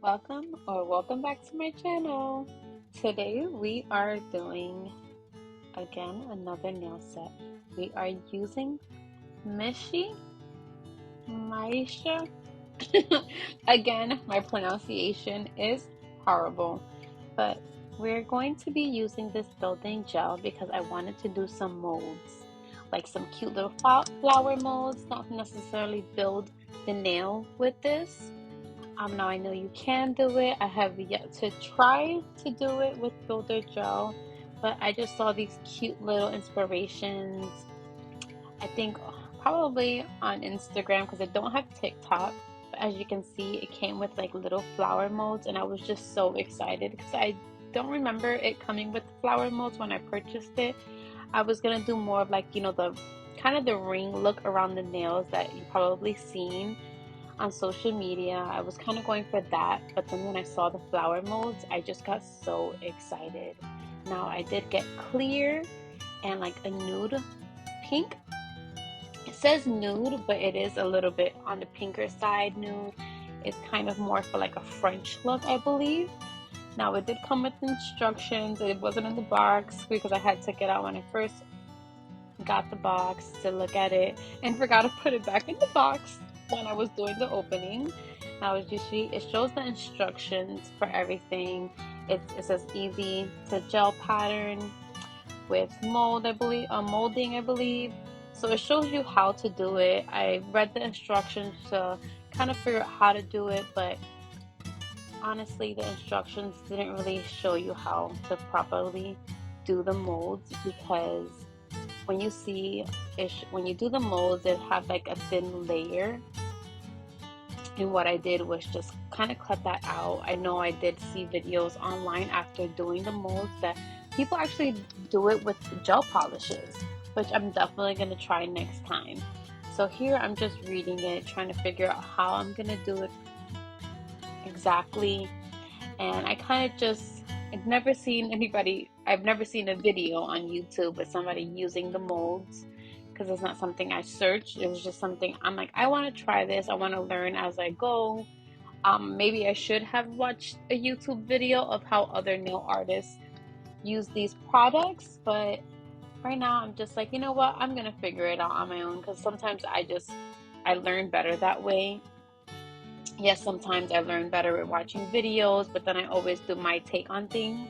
Welcome back to my channel. Today we are doing again another nail set. We are using Mishi Maisha. Again, my pronunciation is horrible, but we're going to be using this building gel because I wanted to do some molds, like some cute little flower molds, not necessarily build the nail with this. Now I know you can do it. I have yet to try to do it with builder gel, but I just saw these cute little inspirations. I think probably on Instagram because I don't have TikTok. But as you can see, it came with like little flower molds, and I was just so excited because I don't remember it coming with flower molds when I purchased it. I was gonna do more of like, the kind of the ring look around the nails that you probably seen on social media. I was kind of going for that, but then when I saw the flower molds, I just got so excited. Now I did get clear and like a nude pink. It says nude, but it is a little bit on the pinker side nude. It's kind of more for like a French look, I believe. Now it did come with instructions. It wasn't in the box because I had to get out when I first got the box to look at it and forgot to put it back in the box when I was doing the opening. Now it shows the instructions for everything. It says easy to gel pattern with molding, I believe. So it shows you how to do it. I read the instructions to kind of figure out how to do it, but honestly, the instructions didn't really show you how to properly do the molds because when you see when you do the molds, it have like a thin layer, and what I did was just kind of cut that out. I know I did see videos online after doing the molds that people actually do it with gel polishes, which I'm definitely going to try next time. So here I'm just reading it, trying to figure out how I'm going to do it exactly. And I kind of just, I've never seen a video on YouTube with somebody using the molds because it's not something I searched. It was just something I'm like, I want to try this. I want to learn as I go. Maybe I should have watched a YouTube video of how other nail artists use these products, but right now I'm just like, you know what? I'm going to figure it out on my own because sometimes I learn better that way. Yes, sometimes I learn better with watching videos, but then I always do my take on things,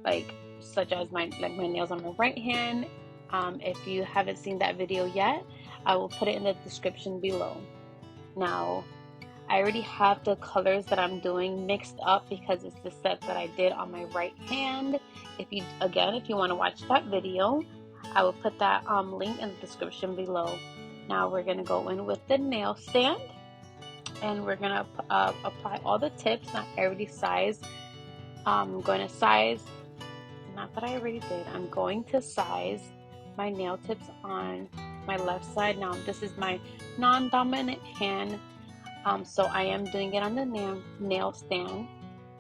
like such as my nails on my right hand. If you haven't seen that video yet, I will put it in the description below. Now, I already have the colors that I'm doing mixed up because it's the set that I did on my right hand. If you want to watch that video, I will put that link in the description below. Now we're gonna go in with the nail stand, and we're gonna apply all the tips. Now I already sized. I'm going to size, not that I already did, I'm going to size my nail tips on my left side. Now this is my non-dominant hand, so I am doing it on the nail stand.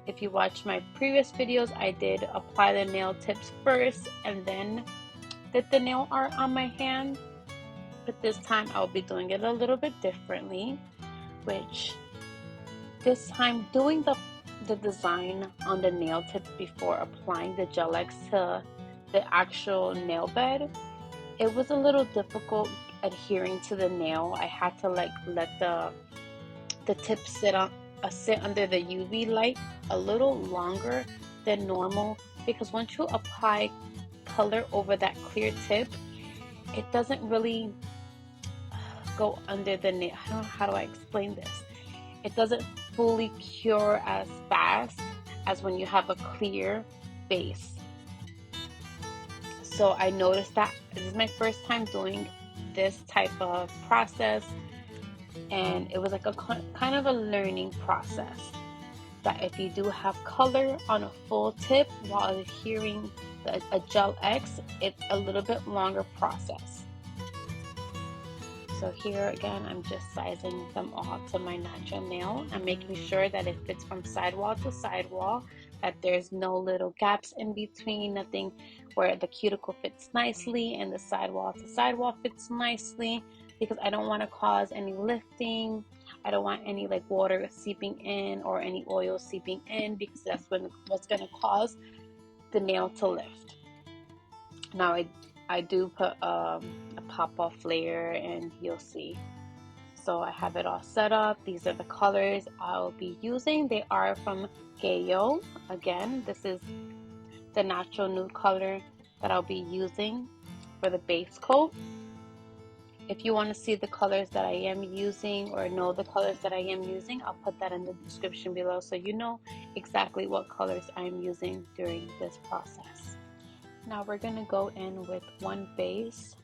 If you watch my previous videos, I did apply the nail tips first and then did the nail art on my hand, but this time I'll be doing it a little bit differently, which this time doing the design on the nail tips before applying the GelX to the actual nail bed, it was a little difficult adhering to the nail. I had to like let the tips sit under the UV light a little longer than normal because once you apply color over that clear tip, it doesn't really go under the nail. I don't know, how do I explain this? It doesn't fully cure as fast as when you have a clear base. So I noticed that this is my first time doing this type of process, and it was like a kind of a learning process, that if you do have color on a full tip while adhering a Gel X, it's a little bit longer process. So here again, I'm just sizing them all to my natural nail. I'm making sure that it fits from sidewall to sidewall, that there's no little gaps in between, nothing where the cuticle fits nicely and the sidewall to sidewall fits nicely, because I don't want to cause any lifting. I don't want any like water seeping in or any oil seeping in, because that's what's going to cause the nail to lift. Now I do put a pop-off layer, and you'll see. So I have it all set up. These are the colors I'll be using. They are from Xoxo. Again, this is the natural nude color that I'll be using for the base coat. If you want to see the colors that I am using or know the colors that I am using, I'll put that in the description below so you know exactly what colors I am using during this process. Now we're going to go in with one base.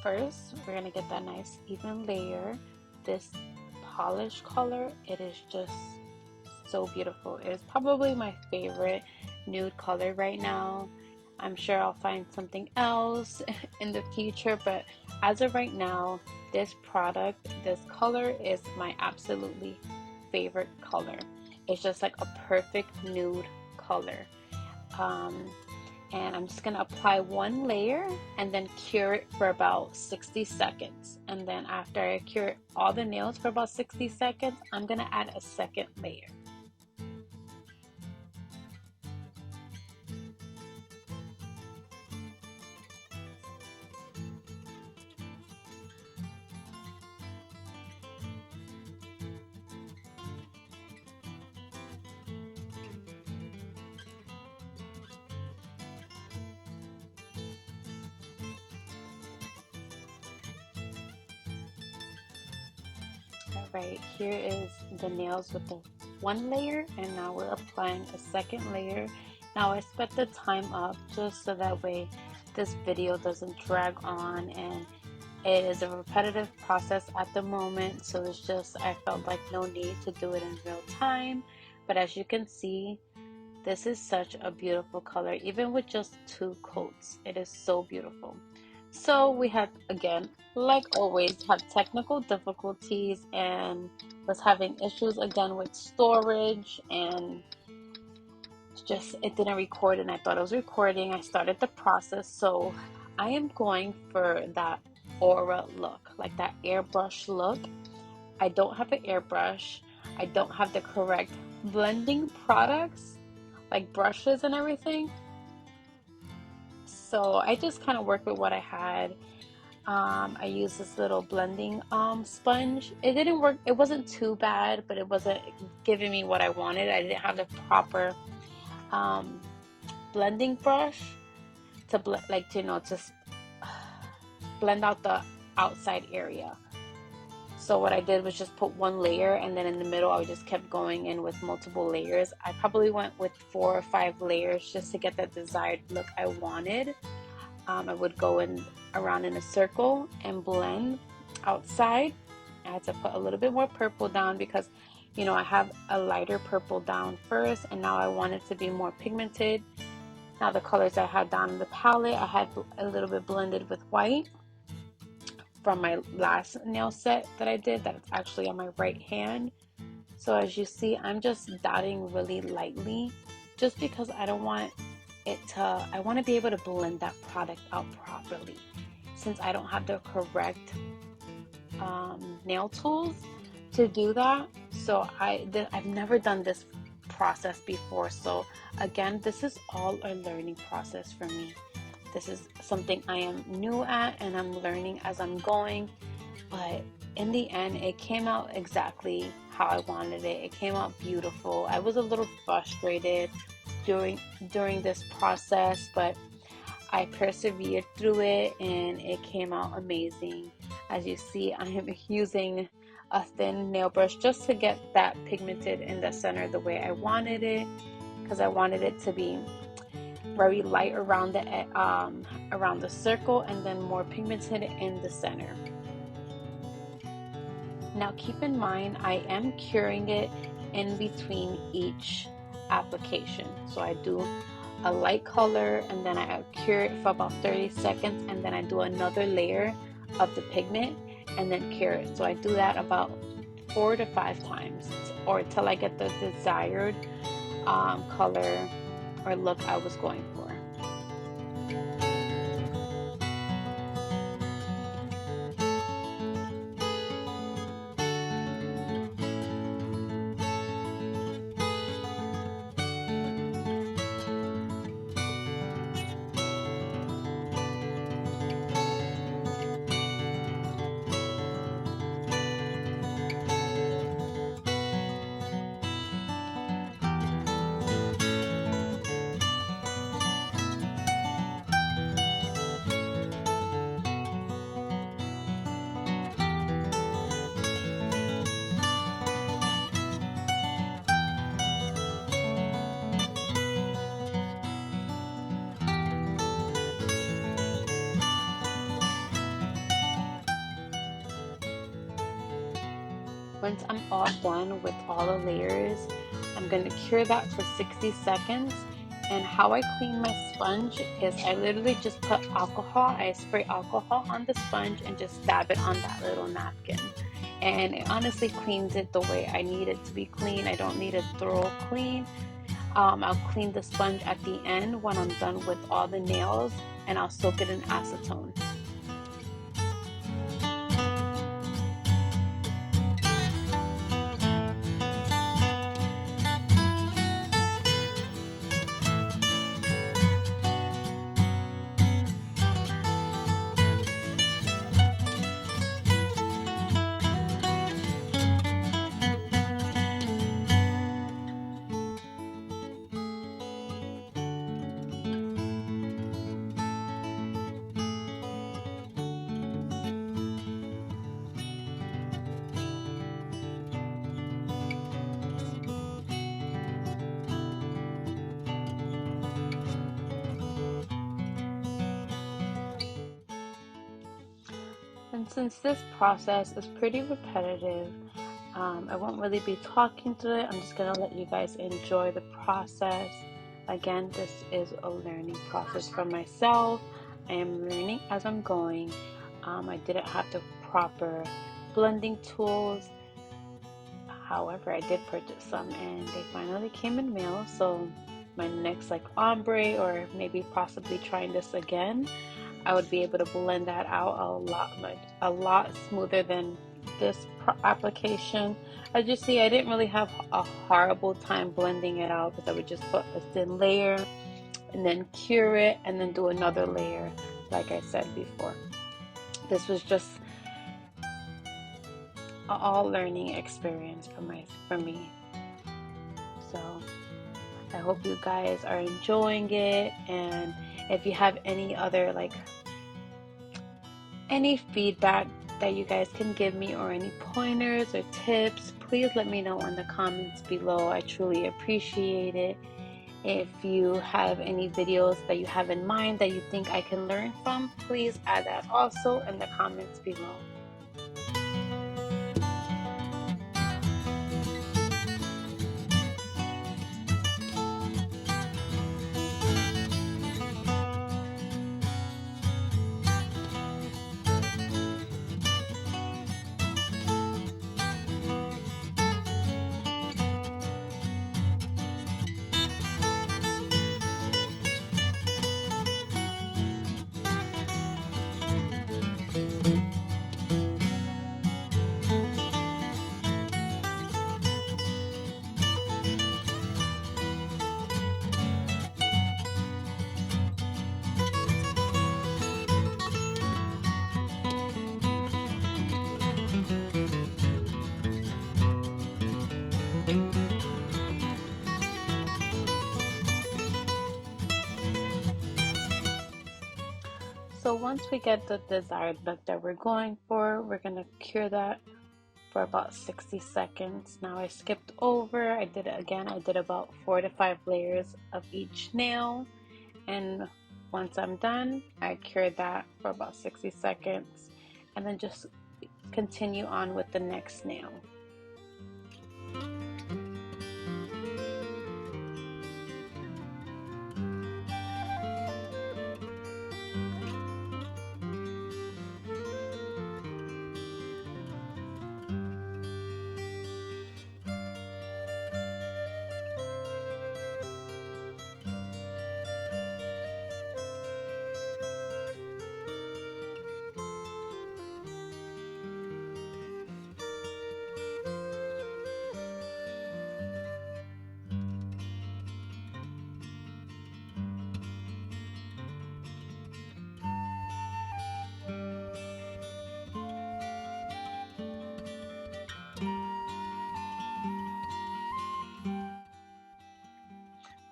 First, we're going to get that nice even layer. This polish color, it is just so beautiful. It is probably my favorite nude color right now. I'm sure I'll find something else in the future, but as of right now, this product, this color is my absolutely favorite color. It's just like a perfect nude color. And I'm just gonna apply one layer and then cure it for about 60 seconds. And then after I cure all the nails for about 60 seconds, I'm gonna add a second layer. Alright, here is the nails with the one layer, and now we're applying a second layer. Now I sped the time up just so that way this video doesn't drag on, and it is a repetitive process at the moment, so it's just I felt like no need to do it in real time. But as you can see, this is such a beautiful color, even with just 2 coats. It is so beautiful. So we had, again, like always, had technical difficulties and was having issues again with storage, and just it didn't record, and I thought it was recording. I started the process, so I am going for that aura look, like that airbrush look. I don't have an airbrush. I don't have the correct blending products, like brushes and everything. So I just kind of worked with what I had. I used this little blending sponge. It didn't work. It wasn't too bad, but it wasn't giving me what I wanted. I didn't have the proper blending brush to just blend out the outside area. So what I did was just put one layer, and then in the middle I just kept going in with multiple layers. I probably went with 4 or 5 layers just to get that desired look I wanted. I would go around in a circle and blend outside. I had to put a little bit more purple down because, you know, I have a lighter purple down first, and now I want it to be more pigmented. Now the colors I had down in the palette, I had a little bit blended with white from my last nail set that I did, that's actually on my right hand. So as you see, I'm just dotting really lightly just because I don't want I want to be able to blend that product out properly, since I don't have the correct nail tools to do that. So I've never done this process before, so again, this is all a learning process for me. This is something I am new at, and I'm learning as I'm going, but in the end it came out exactly how I wanted it. It came out beautiful. I was a little frustrated during this process, but I persevered through it and it came out amazing. As you see, I am using a thin nail brush just to get that pigmented in the center the way I wanted it, because I wanted it to be very light around the circle and then more pigmented in the center. Now keep in mind, I am curing it in between each application. So I do a light color, and then I cure it for about 30 seconds, and then I do another layer of the pigment and then cure it. So I do that about 4 to 5 times, or till I get the desired color or look I was going for. once I'm all done with all the layers, I'm going to cure that for 60 seconds. And how I clean my sponge is I literally just put alcohol, I spray alcohol on the sponge and just dab it on that little napkin. And it honestly cleans it the way I need it to be clean. I don't need a thorough clean. I'll clean the sponge at the end when I'm done with all the nails, and I'll soak it in acetone. And since this process is pretty repetitive, I won't really be talking to it. I'm just going to let you guys enjoy the process. Again, this is a learning process for myself. I am learning as I'm going. I didn't have the proper blending tools. However, I did purchase some and they finally came in mail. So my next like ombre, or maybe possibly trying this again, I would be able to blend that out a lot smoother than this application. As you see, I didn't really have a horrible time blending it out because I would just put a thin layer and then cure it and then do another layer, like I said before. This was just an all learning experience for me. So I hope you guys are enjoying it, and if you have any other any feedback that you guys can give me, or any pointers or tips, please let me know in the comments below. I truly appreciate it. If you have any videos that you have in mind that you think I can learn from, please add that also in the comments below. So once we get the desired look that we're going for, we're going to cure that for about 60 seconds. Now I skipped over, I did it again. I did about 4 to 5 layers of each nail, and once I'm done, I cured that for about 60 seconds and then just continue on with the next nail.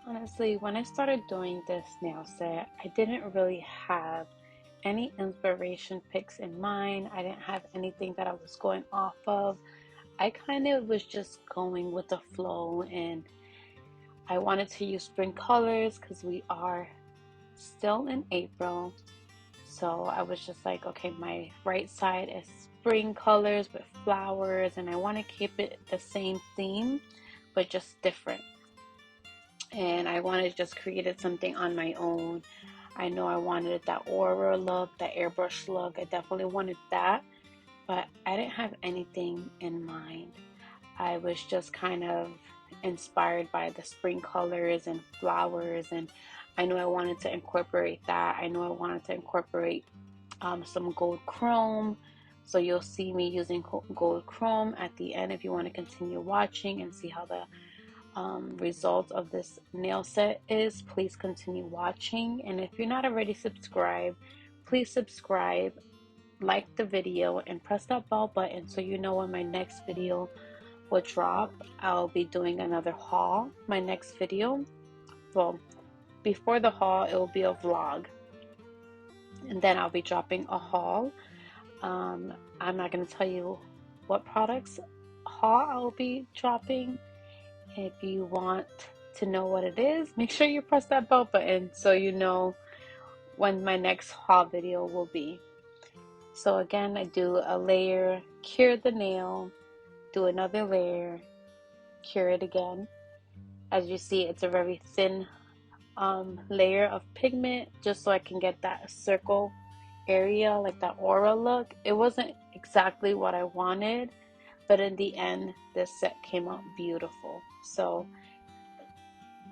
Honestly, when I started doing this nail set, I didn't really have any inspiration picks in mind. I didn't have anything that I was going off of. I kind of was just going with the flow, and I wanted to use spring colors because we are still in April. So I was just like, okay, my right side is spring colors with flowers, and I want to keep it the same theme but just different. And I wanted to just create something on my own. I know I wanted that aura look, that airbrush look. I definitely wanted that, but I didn't have anything in mind. I was just kind of inspired by the spring colors and flowers, and I knew I wanted to incorporate that. I knew I wanted to incorporate some gold chrome. So you'll see me using gold chrome at the end if you want to continue watching and see how the result of this nail set is. Please continue watching, and if you're not already subscribed, please subscribe, like the video, and press that bell button so you know when my next video will drop. I'll be doing another haul. My next video, well, before the haul, it will be a vlog, and then I'll be dropping a haul. I'm not going to tell you what products haul I'll be dropping. If you want to know what it is, make sure you press that bell button so you know when my next haul video will be. So again, I do a layer, cure the nail, do another layer, cure it again. As you see, it's a very thin layer of pigment just so I can get that circle area, like that aura look. It wasn't exactly what I wanted, but in the end, this set came out beautiful. So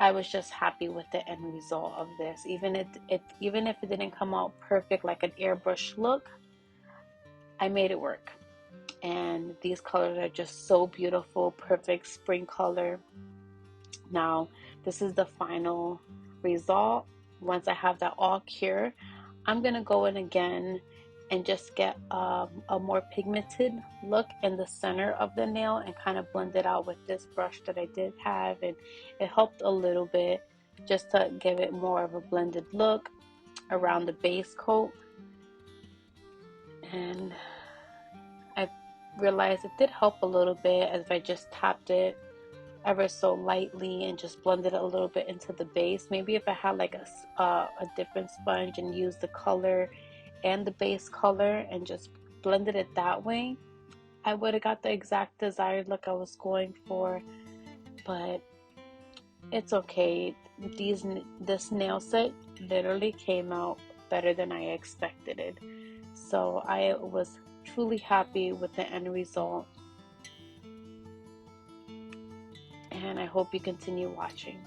I was just happy with the end result of this. Even if it didn't come out perfect like an airbrush look, I made it work. And these colors are just so beautiful, perfect spring color. Now, this is the final result. Once I have that all cured, I'm gonna go in again and just get a more pigmented look in the center of the nail and kind of blend it out with this brush that I did have, and it helped a little bit just to give it more of a blended look around the base coat. And I realized it did help a little bit as I just tapped it ever so lightly and just blended it a little bit into the base. Maybe if I had like a different sponge and used the color and the base color and just blended it that way, I would have got the exact desired look I was going for. But it's okay. This nail set literally came out better than I expected it. So I was truly happy with the end result, and I hope you continue watching.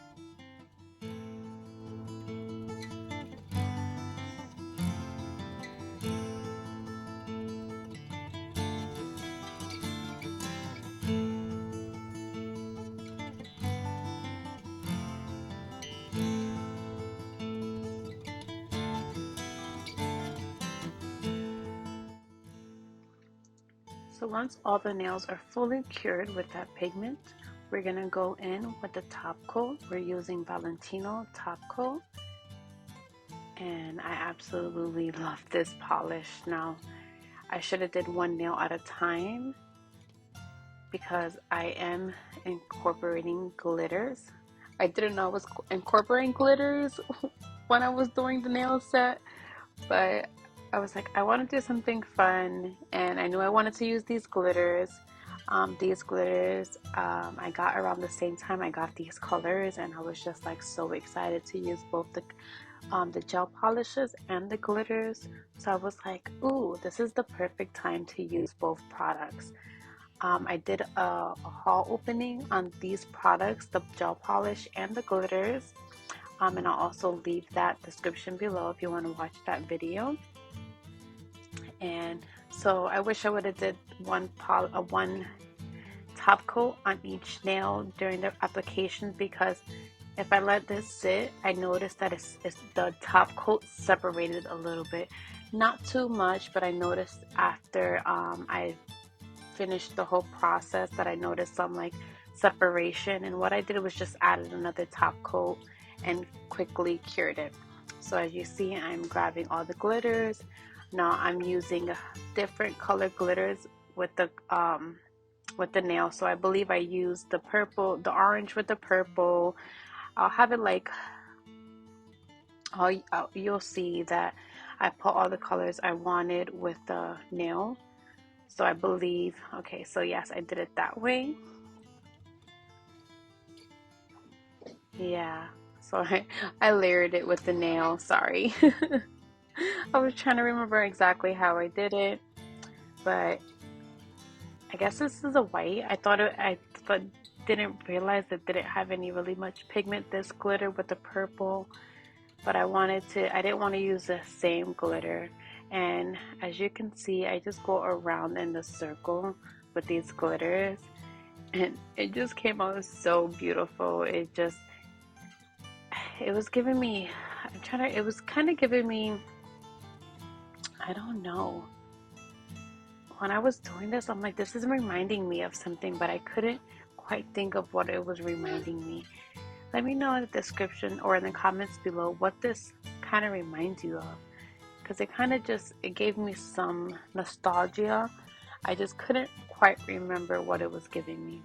So once all the nails are fully cured with that pigment, we're gonna go in with the top coat. We're using Valentino top coat, and I absolutely love this polish. Now, I should have did one nail at a time because I am incorporating glitters. I didn't know I was incorporating glitters when I was doing the nail set, but I was like, I want to do something fun, and I knew I wanted to use these glitters. I got around the same time I got these colors, and I was just like so excited to use both the gel polishes and the glitters. So I was like, ooh, this is the perfect time to use both products. I did a haul opening on these products, the gel polish and the glitters, and I'll also leave that description below if you want to watch that video. And so I wish I would have did one top coat on each nail during the application, because if I let this sit, I noticed that it's the top coat separated a little bit. Not too much, but I noticed after I finished the whole process that I noticed some like separation, and what I did was just added another top coat and quickly cured it. So as you see, I'm grabbing all the glitters. Now I'm using different color glitters with the nail. So I believe I used the purple, the orange with the purple. I'll have it like, you'll see that I put all the colors I wanted with the nail. So I believe, okay, so yes, I did it that way. Yeah, so I layered it with the nail, sorry. I was trying to remember exactly how I did it, but I guess this is a white. But didn't realize it didn't have any really much pigment, this glitter with the purple. But I didn't want to use the same glitter. And as you can see, I just go around in the circle with these glitters. And it just came out so beautiful. It was giving me, it was kind of giving me, I don't know. When I was doing this, I'm like, this is reminding me of something, but I couldn't quite think of what it was reminding me. Let me know in the description or in the comments below what this kind of reminds you of, because it gave me some nostalgia. I just couldn't quite remember what it was giving me.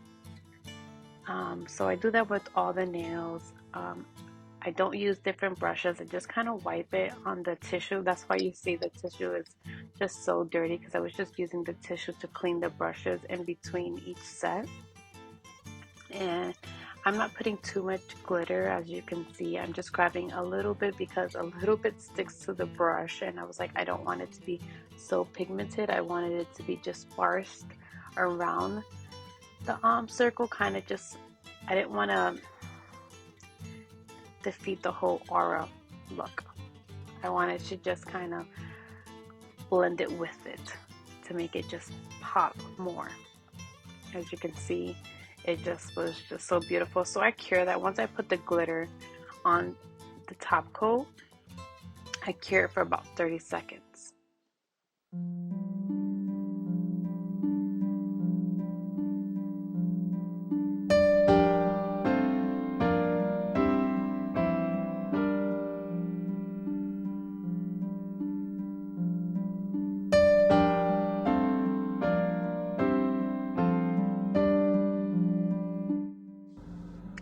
So I do that with all the nails. I don't use different brushes. I just kind of wipe it on the tissue. That's why you see the tissue is just so dirty, because I was just using the tissue to clean the brushes in between each set. And I'm not putting too much glitter, as you can see. I'm just grabbing a little bit because a little bit sticks to the brush, and I was like, I don't want it to be so pigmented. I wanted it to be just sparse around the circle, kind of just, I didn't want to defeat the whole aura look. I wanted to just kind of blend it with it to make it just pop more. As you can see, it just was just so beautiful. So I cure that. Once I put the glitter on the top coat, I cure it for about 30 seconds.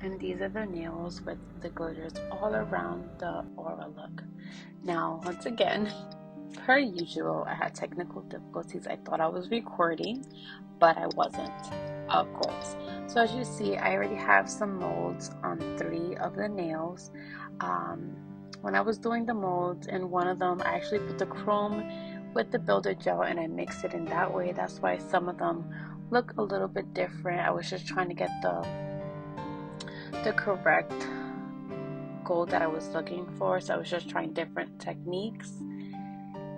And these are the nails with the glitters all around the aura look. Now, once again, per usual, I had technical difficulties. I thought I was recording, but I wasn't, of course. So as you see, I already have some molds on 3 of the nails. When I was doing the molds, in one of them, I actually put the chrome with the builder gel and I mixed it in that way. That's why some of them look a little bit different. I was just trying to get the correct gold that I was looking for, so I was just trying different techniques.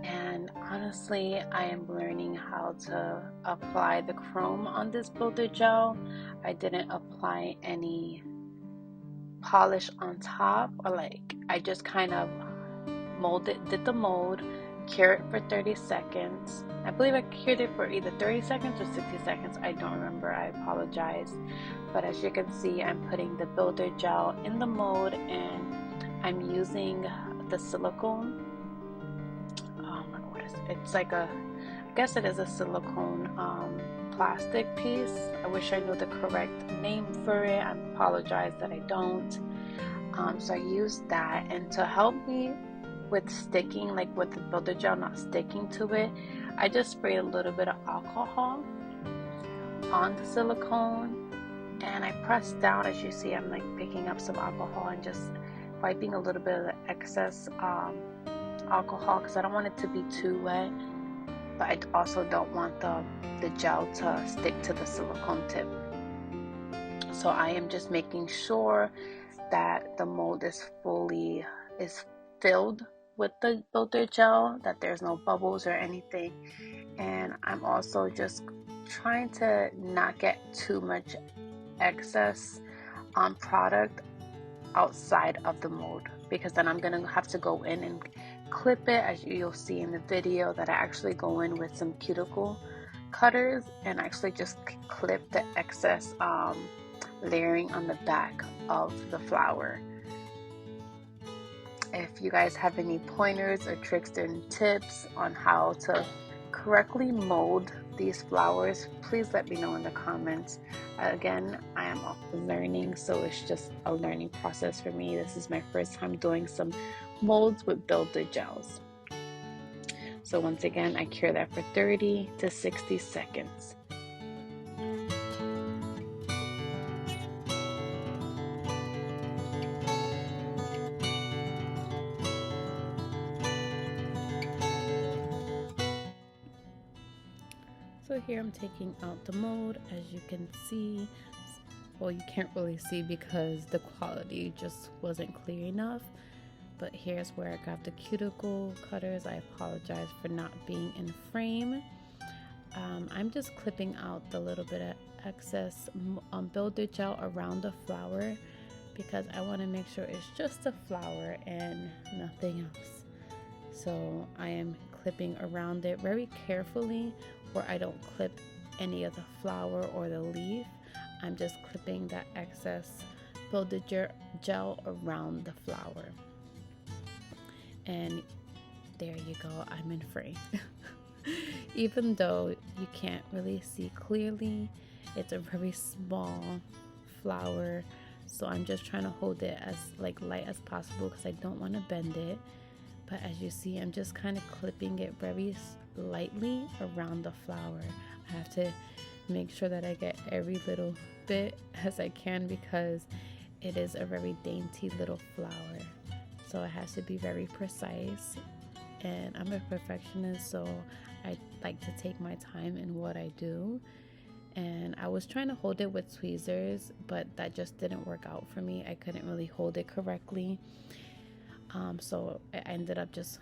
And honestly, I am learning how to apply the chrome on this builder gel. I didn't apply any polish on top, or I just kind of did the mold, cured it for 30 seconds. I believe I cured it for either 30 seconds or 60 seconds. I don't remember, I apologize. But as you can see, I'm putting the builder gel in the mold, and I'm using the silicone. What is it? It's like I guess it is a silicone plastic piece. I wish I knew the correct name for it. I apologize that I don't. So I used that, and to help me with sticking, like with the builder gel not sticking to it, I just sprayed a little bit of alcohol on the silicone, and I pressed down. As you see, I'm like picking up some alcohol and just wiping a little bit of the excess alcohol, because I don't want it to be too wet, but I also don't want the gel to stick to the silicone tip. So I am just making sure that the mold is filled with the builder gel, that there's no bubbles or anything. And I'm also just trying to not get too much excess product outside of the mold, because then I'm gonna have to go in and clip it, as you'll see in the video that I actually go in with some cuticle cutters and actually just clip the excess layering on the back of the flower. If you guys have any pointers or tricks and tips on how to correctly mold these flowers, please let me know in the comments. Again, I am learning, so it's just a learning process for me. This is my first time doing some molds with builder gels. So once again, I cure that for 30 to 60 seconds. So here I'm taking out the mold. As you can see, well, you can't really see because the quality just wasn't clear enough, but here's where I got the cuticle cutters. I apologize for not being in frame. I'm just clipping out the little bit of excess builder gel around the flower because I want to make sure it's just a flower and nothing else. So I am clipping around it very carefully, where I don't clip any of the flower or the leaf. I'm just clipping that excess builder gel around the flower. And there you go, I'm in frame. Even though you can't really see clearly, it's a very small flower, so I'm just trying to hold it as light as possible because I don't want to bend it. But as you see, I'm just kind of clipping it very lightly around the flower. I have to make sure that I get every little bit as I can because it is a very dainty little flower, so it has to be very precise. And I'm a perfectionist, so I like to take my time in what I do. And I was trying to hold it with tweezers, but that just didn't work out for me. I couldn't really hold it correctly. So I ended up just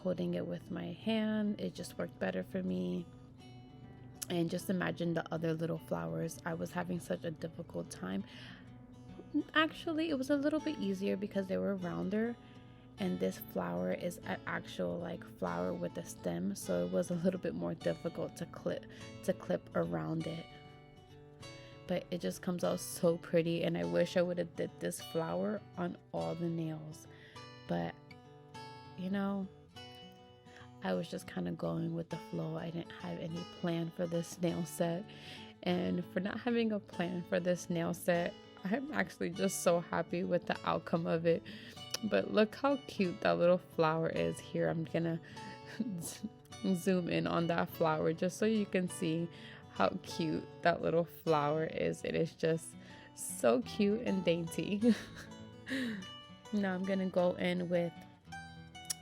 holding it with my hand. It just worked better for me. And just imagine the other little flowers. I was having such a difficult time. Actually, it was a little bit easier because they were rounder, and this flower is an actual flower with a stem, so it was a little bit more difficult to clip around it. But it just comes out so pretty, and I wish I would have did this flower on all the nails. But I was just kind of going with the flow. I didn't have any plan for this nail set, and for not having a plan for this nail set, I'm actually just so happy with the outcome of it. But look how cute that little flower is here. I'm gonna zoom in on that flower just so you can see how cute that little flower is. It is just so cute and dainty. Now I'm gonna go in with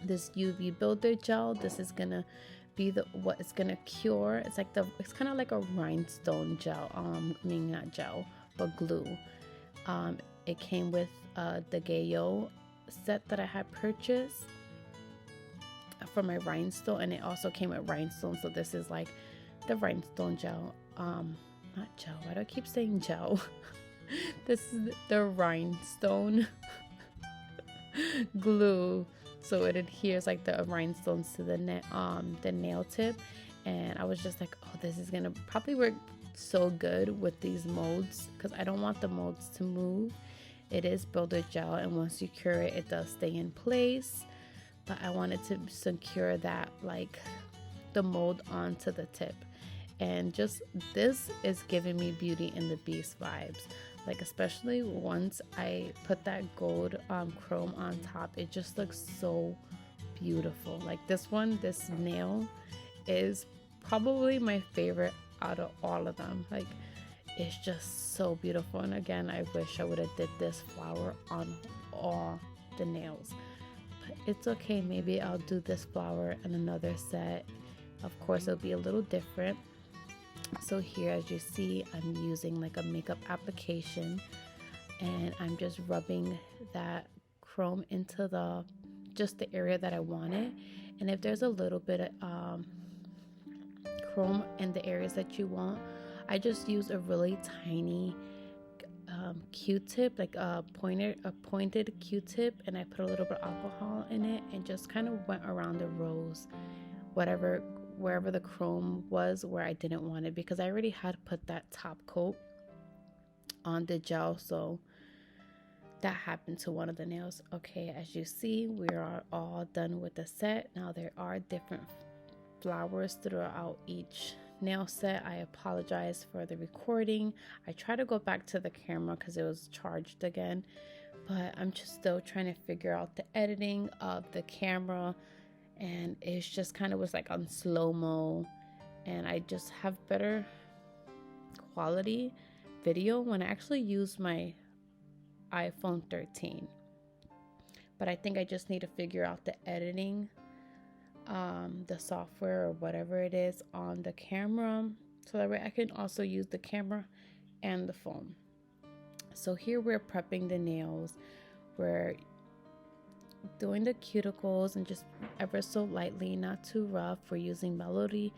this UV builder gel. This is gonna be what it's gonna cure. It's kind of like a rhinestone gel. Not gel, but glue. It came with the Gayo set that I had purchased for my rhinestone, and it also came with rhinestone. So this is like the rhinestone gel. Not gel. Why do I keep saying gel? This is the rhinestone glue, so it adheres like the rhinestones to the nail tip. And I was just like, oh, this is gonna probably work so good with these molds because I don't want the molds to move. It is builder gel, and once you cure it, it does stay in place, but I wanted to secure that the mold onto the tip. And just this is giving me Beauty and the Beast vibes, especially once I put that gold chrome on top. It just looks so beautiful. This nail is probably my favorite out of all of them. It's just so beautiful. And again, I wish I would have did this flower on all the nails, but it's okay. Maybe I'll do this flower in another set. Of course, it'll be a little different. So here, as you see, I'm using a makeup application, and I'm just rubbing that chrome into just the area that I wanted. And if there's a little bit of chrome in the areas that you want, I just use a really tiny Q-tip, a pointed Q-tip, and I put a little bit of alcohol in it and just kind of went around the rows, wherever the chrome was where I didn't want it, because I already had put that top coat on the gel, so that happened to one of the nails. Okay, as you see, we are all done with the set. Now there are different flowers throughout each nail set. I apologize for the recording. I try to go back to the camera because it was charged again, but I'm just still trying to figure out the editing of the camera and it's just kind of was like on slow-mo, and I just have better quality video when I actually use my iPhone 13. But I think I just need to figure out the editing, the software or whatever it is on the camera, so that way I can also use the camera and the phone. So here we're prepping the nails. We're doing the cuticles and just ever so lightly, not too rough. We're using Melody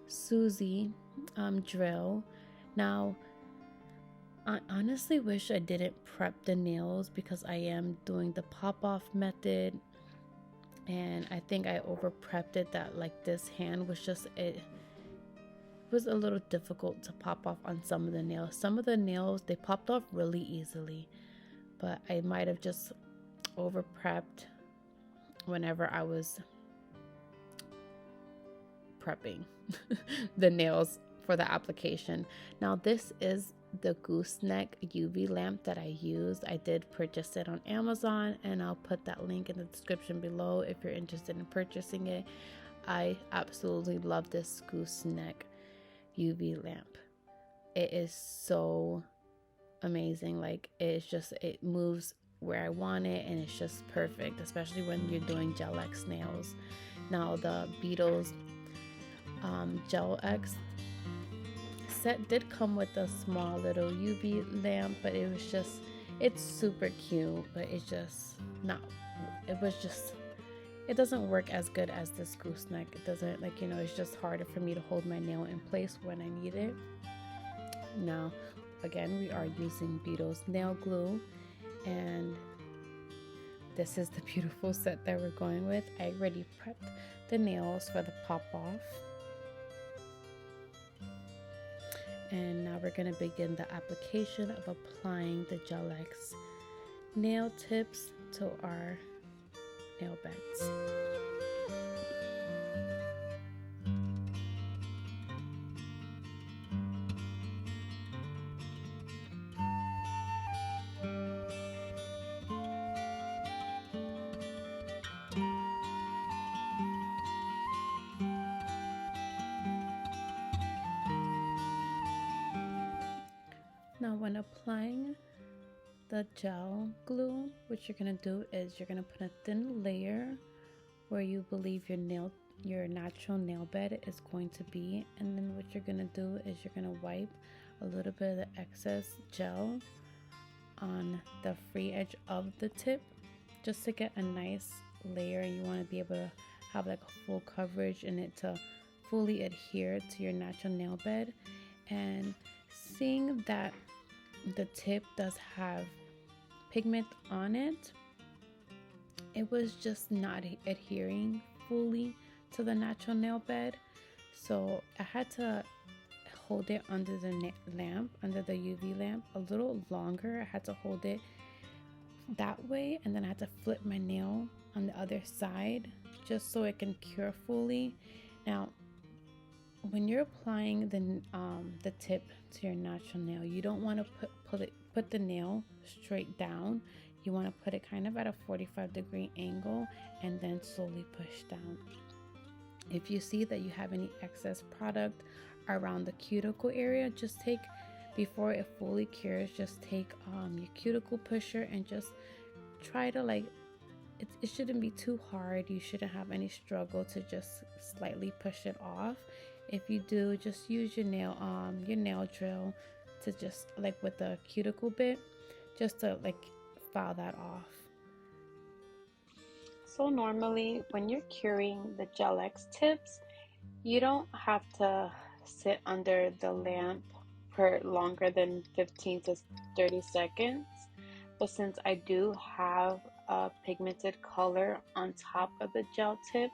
Susie drill. Now, I honestly wish I didn't prep the nails because I am doing the pop-off method, and I think I over prepped it, that like this hand was just, it was a little difficult to pop off on some of the nails. Some of the nails, they popped off really easily, but I might have just over prepped whenever I was prepping the nails for the application. Now this is the gooseneck UV lamp that I used. I did purchase it on Amazon, and I'll put that link in the description below if you're interested in purchasing it. I absolutely love this gooseneck UV lamp. It is so amazing. Like, it's just, it moves where I want it, and it's just perfect, especially when you're doing GelX nails. Now the Beetles GelX set did come with a small little UV lamp, but it was just, it's super cute, but it's just not, it was just, it doesn't work as good as this gooseneck. It doesn't, like, you know, it's just harder for me to hold my nail in place when I need it. Now again, we are using Beetles nail glue, and this is the beautiful set that we're going with. I already prepped the nails for the pop off. And now we're going to begin the application of applying the GelX nail tips to our nail beds. Now when applying the gel glue, what you're going to do is you're going to put a thin layer where you believe your natural nail bed is going to be, and then what you're going to do is you're going to wipe a little bit of the excess gel on the free edge of the tip just to get a nice layer. You want to be able to have like a full coverage in it to fully adhere to your natural nail bed. And seeing that the tip does have pigment on it, it was just not adhering fully to the natural nail bed, so I had to hold it under the lamp, under the UV lamp, a little longer. I had to hold it that way, and then I had to flip my nail on the other side just so it can cure fully. Now when you're applying the tip to your natural nail, you don't want to put the nail straight down. You want to put it kind of at a 45-degree angle and then slowly push down. If you see that you have any excess product around the cuticle area, just take, before it fully cures, just take your cuticle pusher and just try to, like, it shouldn't be too hard. You shouldn't have any struggle to just slightly push it off. If you do, just use your nail drill to just, like, with the cuticle bit, just to like file that off. So normally when you're curing the GelX tips, you don't have to sit under the lamp for longer than 15 to 30 seconds. But since I do have a pigmented color on top of the gel tip,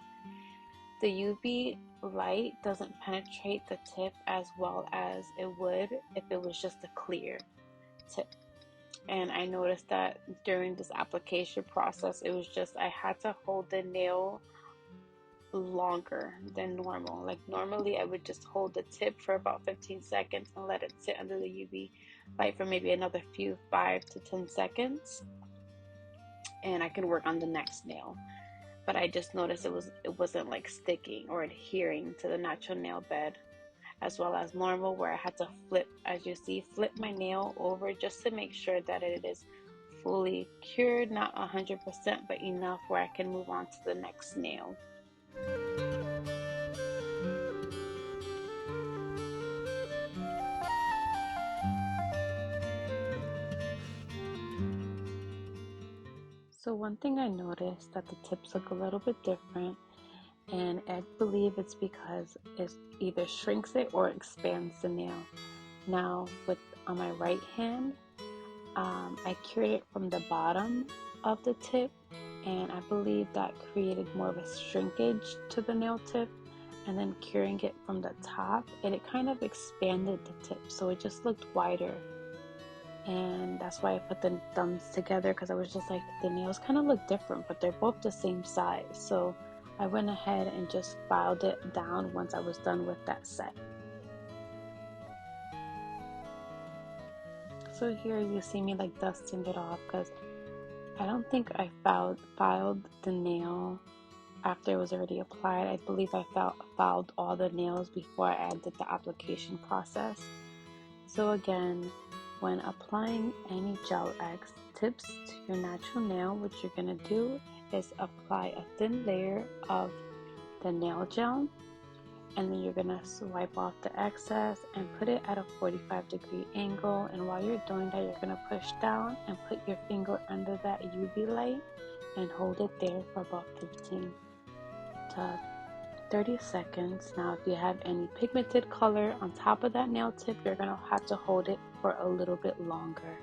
the UV light doesn't penetrate the tip as well as it would if it was just a clear tip. And I noticed that during this application process, it was just, I had to hold the nail longer than normal. Like normally I would just hold the tip for about 15 seconds and let it sit under the UV light for maybe another 5 to 10 seconds, and I can work on the next nail. but I just noticed it wasn't like sticking or adhering to the natural nail bed as well as normal, where I had to flip, as you see, flip my nail over just to make sure that it is fully cured, not 100%, but enough where I can move on to the next nail. So one thing I noticed that the tips look a little bit different, and I believe it's because it either shrinks it or expands the nail. Now with on my right hand, I cured it from the bottom of the tip, and I believe that created more of a shrinkage to the nail tip. And then curing it from the top, and it kind of expanded the tip, so it just looked wider. And that's why I put the thumbs together, because I was just like, the nails kind of look different, but they're both the same size. So I went ahead and just filed it down once I was done with that set. So here you see me like dusting it off, because I don't think I filed the nail after it was already applied. I believe I filed all the nails before I did the application process. So again, when applying any GelX tips to your natural nail, what you're going to do is apply a thin layer of the nail gel, and then you're going to swipe off the excess and put it at a 45-degree angle. And while you're doing that, you're going to push down and put your finger under that UV light and hold it there for about 15 to 30 seconds. Now, if you have any pigmented color on top of that nail tip, you're going to have to hold it for a little bit longer.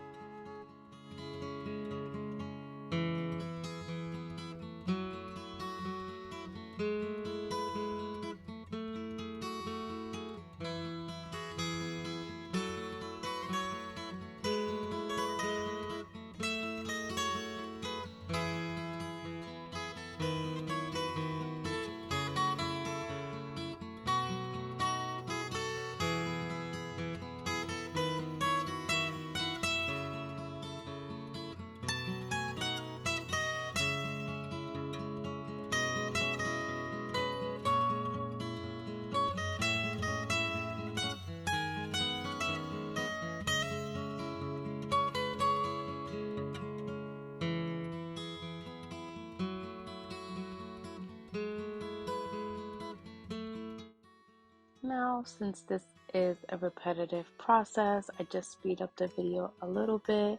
Now, since this is a repetitive process, I just speed up the video a little bit,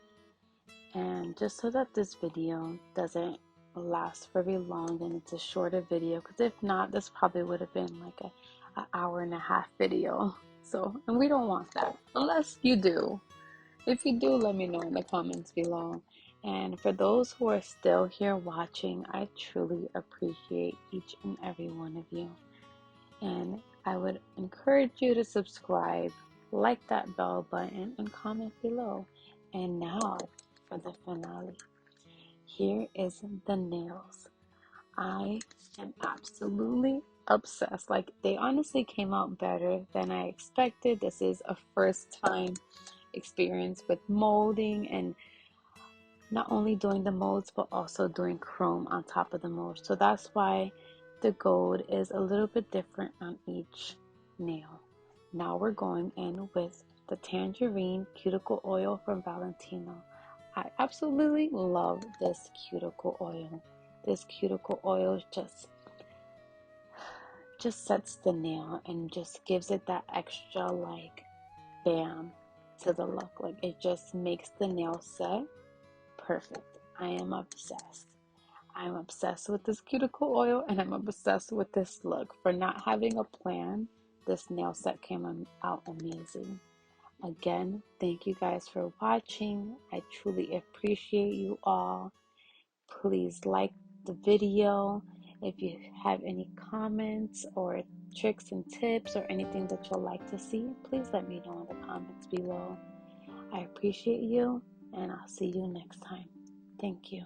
and just so that this video doesn't last very long and it's a shorter video, because if not, this probably would have been like an hour and a half video. So, and we don't want that, unless you do. If you do, let me know in the comments below. And for those who are still here watching, I truly appreciate each and every one of you. And I would encourage you to subscribe, like that bell button, and comment below. And now for the finale. Here is the nails. I am absolutely obsessed. Like, they honestly came out better than I expected. This is a first time experience with molding, and not only doing the molds but also doing chrome on top of the mold. So that's why the gold is a little bit different on each nail. Now we're going in with the tangerine cuticle oil from Valentino. I absolutely love this cuticle oil. This cuticle oil just sets the nail and just gives it that extra like bam to the look. Like, it just makes the nail set perfect. I am obsessed. I'm obsessed with this cuticle oil, and I'm obsessed with this look. For not having a plan, this nail set came out amazing. Again, thank you guys for watching. I truly appreciate you all. Please like the video. If you have any comments or tricks and tips or anything that you'll like to see, please let me know in the comments below. I appreciate you, and I'll see you next time. Thank you.